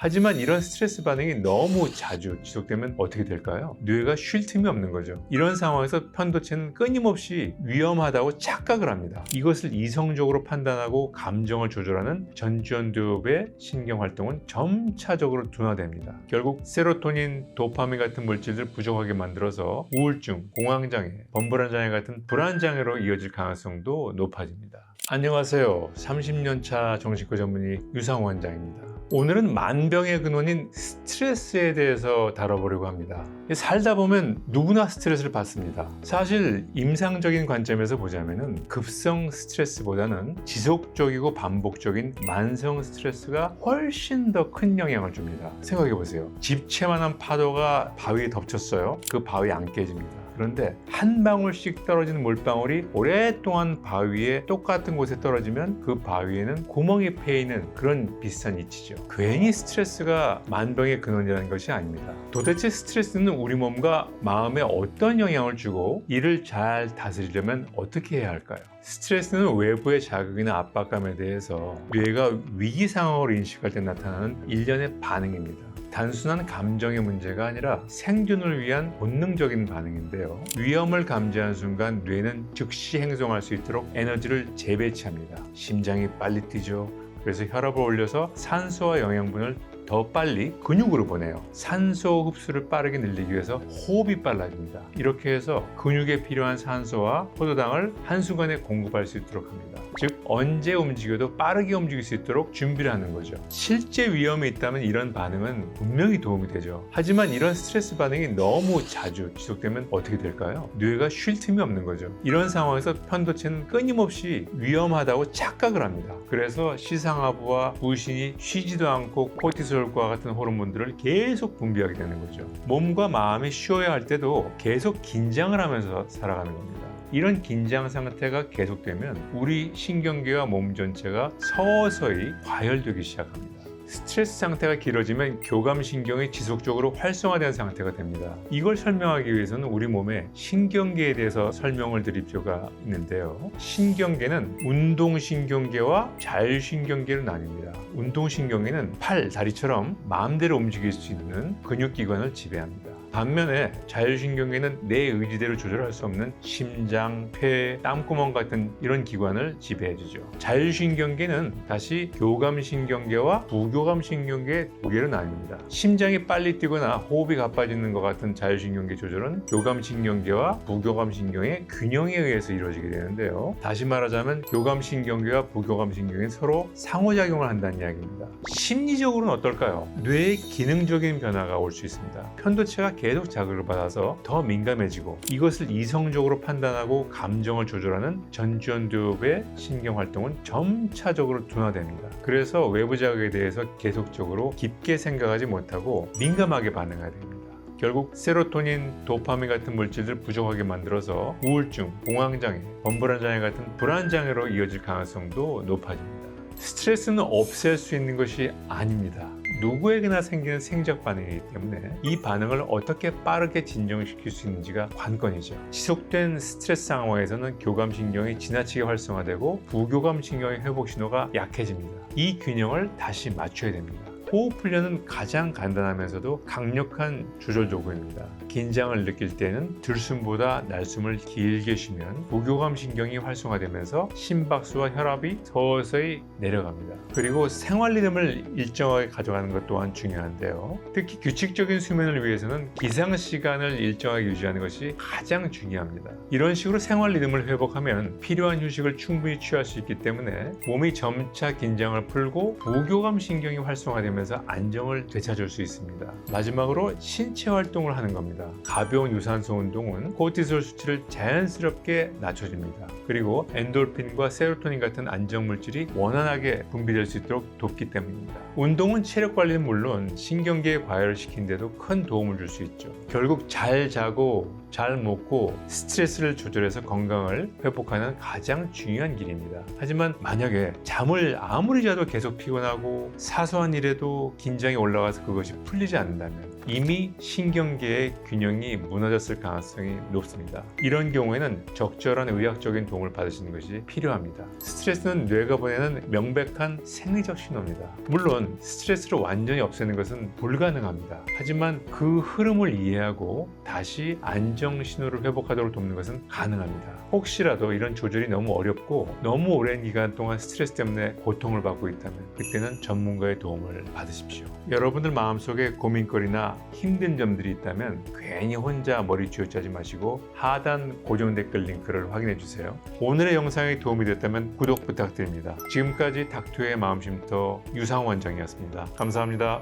하지만 이런 스트레스 반응이 너무 자주 지속되면 어떻게 될까요? 뇌가 쉴 틈이 없는 거죠. 이런 상황에서 편도체는 끊임없이 위험하다고 착각을 합니다. 이것을 이성적으로 판단하고 감정을 조절하는 전주현두엽의 신경 활동은 점차적으로 둔화됩니다. 결국 세로토닌, 도파민 같은 물질을 부족하게 만들어서 우울증, 공황장애, 범불안 장애 같은 불안 장애로 이어질 가능성도 높아집니다. 안녕하세요. 30년차 정신과 전문의 유상호 원장입니다. 오늘은 만병의 근원인 스트레스에 대해서 다뤄보려고 합니다. 살다 보면 누구나 스트레스를 받습니다. 사실 임상적인 관점에서 보자면 급성 스트레스보다는 지속적이고 반복적인 만성 스트레스가 훨씬 더 큰 영향을 줍니다. 생각해 보세요. 집채만한 파도가 바위에 덮쳤어요. 그 바위 안 깨집니다. 그런데 한 방울씩 떨어지는 물방울이 오랫동안 바위에 똑같은 곳에 떨어지면 그 바위에는 구멍이 패이는 그런 비슷한 이치죠. 괜히 스트레스가 만병의 근원이라는 것이 아닙니다. 도대체 스트레스는 우리 몸과 마음에 어떤 영향을 주고 이를 잘 다스리려면 어떻게 해야 할까요? 스트레스는 외부의 자극이나 압박감에 대해서 뇌가 위기 상황으로 인식할 때 나타나는 일련의 반응입니다. 단순한 감정의 문제가 아니라 생존을 위한 본능적인 반응인데요. 위험을 감지한 순간 뇌는 즉시 행동할 수 있도록 에너지를 재배치합니다. 심장이 빨리 뛰죠. 그래서 혈압을 올려서 산소와 영양분을 더 빨리 근육으로 보내요. 산소 흡수를 빠르게 늘리기 위해서 호흡이 빨라집니다. 이렇게 해서 근육에 필요한 산소와 포도당을 한순간에 공급할 수 있도록 합니다. 즉 언제 움직여도 빠르게 움직일 수 있도록 준비를 하는 거죠. 실제 위험이 있다면 이런 반응은 분명히 도움이 되죠. 하지만 이런 스트레스 반응이 너무 자주 지속되면 어떻게 될까요? 뇌가 쉴 틈이 없는 거죠. 이런 상황에서 편도체는 끊임없이 위험하다고 착각을 합니다. 그래서 시상하부와 부신이 쉬지도 않고 코티솔과 같은 호르몬들을 계속 분비하게 되는 거죠. 몸과 마음이 쉬어야 할 때도 계속 긴장을 하면서 살아가는 겁니다. 이런 긴장 상태가 계속되면 우리 신경계와 몸 전체가 서서히 과열되기 시작합니다. 스트레스 상태가 길어지면 교감신경이 지속적으로 활성화된 상태가 됩니다. 이걸 설명하기 위해서는 우리 몸의 신경계에 대해서 설명을 드릴 필요가 있는데요. 신경계는 운동신경계와 자율신경계로 나뉩니다. 운동신경계는 팔, 다리처럼 마음대로 움직일 수 있는 근육기관을 지배합니다. 반면에 자율신경계는 내 의지대로 조절할 수 없는 심장, 폐, 땀구멍 같은 이런 기관을 지배해주죠. 자율신경계는 다시 교감신경계와 부교감신경계 두 개로 나뉩니다. 심장이 빨리 뛰거나 호흡이 가빠지는 것 같은 자율신경계 조절은 교감신경계와 부교감신경의 균형에 의해서 이루어지게 되는데요. 다시 말하자면 교감신경계와 부교감신경이 서로 상호작용을 한다는 이야기입니다. 심리적으로는 어떨까요? 뇌의 기능적인 변화가 올 수 있습니다. 편도체가 계속 자극을 받아서 더 민감해지고 이것을 이성적으로 판단하고 감정을 조절하는 전주현두엽의 신경 활동은 점차적으로 둔화됩니다. 그래서 외부 자극에 대해서 계속적으로 깊게 생각하지 못하고 민감하게 반응하게 됩니다. 결국 세로토닌, 도파민 같은 물질을 부족하게 만들어서 우울증, 공황장애, 범불안 장애 같은 불안 장애로 이어질 가능성도 높아집니다. 스트레스는 없앨 수 있는 것이 아닙니다. 누구에게나 생기는 생적 반응이기 때문에 이 반응을 어떻게 빠르게 진정시킬 수 있는지가 관건이죠. 지속된 스트레스 상황에서는 교감신경이 지나치게 활성화되고 부교감신경의 회복 신호가 약해집니다. 이 균형을 다시 맞춰야 됩니다. 호흡 훈련은 가장 간단하면서도 강력한 조절 도구입니다. 긴장을 느낄 때는 들숨보다 날숨을 길게 쉬면 부교감 신경이 활성화되면서 심박수와 혈압이 서서히 내려갑니다. 그리고 생활 리듬을 일정하게 가져가는 것 또한 중요한데요. 특히 규칙적인 수면을 위해서는 기상 시간을 일정하게 유지하는 것이 가장 중요합니다. 이런 식으로 생활 리듬을 회복하면 필요한 휴식을 충분히 취할 수 있기 때문에 몸이 점차 긴장을 풀고 부교감 신경이 활성화되면서 안정을 되찾을 수 있습니다. 마지막으로 신체 활동을 하는 겁니다. 가벼운 유산소 운동은 코티솔 수치를 자연스럽게 낮춰줍니다. 그리고 엔돌핀과 세로토닌 같은 안정 물질이 원활하게 분비될 수 있도록 돕기 때문입니다. 운동은 체력 관리는 물론 신경계에 과열을 시키는데도 큰 도움을 줄 수 있죠. 결국 잘 자고 잘 먹고 스트레스를 조절해서 건강을 회복하는 가장 중요한 길입니다. 하지만 만약에 잠을 아무리 자도 계속 피곤하고 사소한 일에도 긴장이 올라가서 그것이 풀리지 않는다면 이미 신경계의 균형이 무너졌을 가능성이 높습니다. 이런 경우에는 적절한 의학적인 도움을 받으시는 것이 필요합니다. 스트레스는 뇌가 보내는 명백한 생리적 신호입니다. 물론 스트레스를 완전히 없애는 것은 불가능합니다. 하지만 그 흐름을 이해하고 다시 안정 신호를 회복하도록 돕는 것은 가능합니다. 혹시라도 이런 조절이 너무 어렵고 너무 오랜 기간 동안 스트레스 때문에 고통을 받고 있다면 그때는 전문가의 도움을 받으십시오. 여러분들 마음속에 고민거리나 힘든 점들이 있다면 괜히 혼자 머리 쥐어짜지 마시고 하단 고정 댓글 링크를 확인해 주세요. 오늘의 영상이 도움이 됐다면 구독 부탁드립니다. 지금까지 닥터의 마음쉼터 유상원 원장이었습니다. 감사합니다.